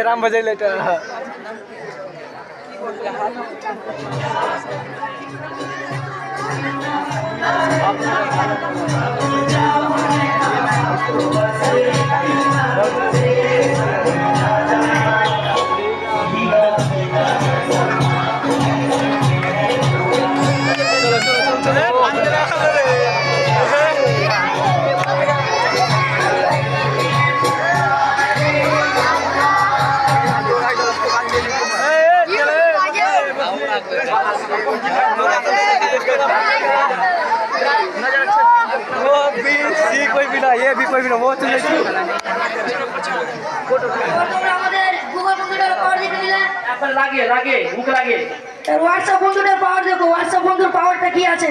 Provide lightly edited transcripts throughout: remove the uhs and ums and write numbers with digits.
রাম বাজাইলে এটা कोई भी ना ये भी कोई भी ना वो चले লাগে লাগে মুখ লাগে হোয়াটসঅ্যাপ বন্ধুদের পাওয়ার দেখো হোয়াটসঅ্যাপ বন্ধুর পাওয়ারটা কি আছে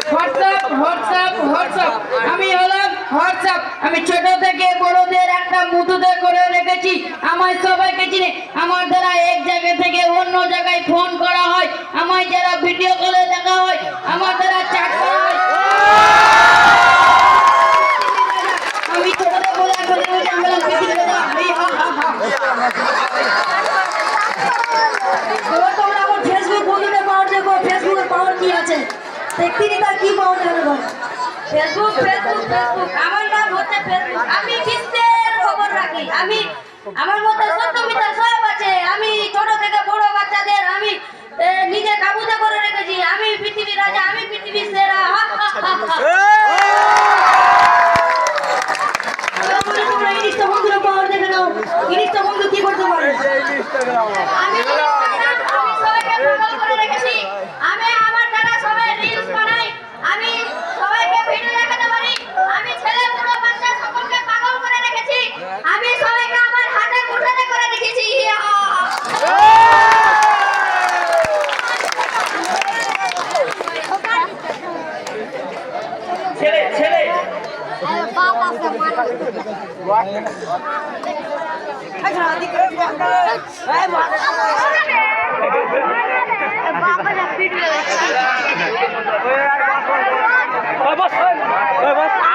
হোয়াটসঅ্যাপ হোয়াটসঅ্যাপ হোয়াটসঅ্যাপ আমি হলাম হোয়াটসঅ্যাপ আমি ছোট থেকে বড়দের একটা মুঠোতে করে রেখেছি আমায় সবাইকে চিনে আমার দ্বারা এক জায়গা থেকে অন্য জায়গায় ফোন করা হয় আমায় যারা ভিডিও কলে দেখা হয় আমার দ্বারা চ্যাট করা হয় আমি ছোটদের বলে এখন আমরা তোমরা আমার ফেসবুক বন্ধুদের পাওয়ার দেখো ফেসবুকের পাওয়ার কি আছে দেখতে তার কি পাওয়ার জানো ফেসবুক ফেসবুক ফেসবুক আমার নাম হচ্ছে ফেসবুক আমি বিশ্বের খবর রাখি আমি আমার মধ্যে সত্যমিতা সব আছে আমি ছোট থেকে বড় বাচ্চাদের আমি নিজে কাবুতে করে রেখেছি আমি পৃথিবীর রাজা আমি পৃথিবীর সেরা ইনিস্টা বন্ধুরা পাওয়ার দেখে নাও ইনিস্টা বন্ধু কি করতে পারে আমি সবাইকে পাগল করে রেখেছি আমি আমার দ্বারা সবাই রিলস বানাই আমি সবাইকে ভিডিও দেখাতে পারি আমি ছেলে বড় বাচ্চা সকলকে পাগল করে রেখেছি আমি সবাইকে আমার হাতে মুঠোতে করে রেখেছি ছেলে ছেলে पापा से मारो पापा ने पीट लिया बस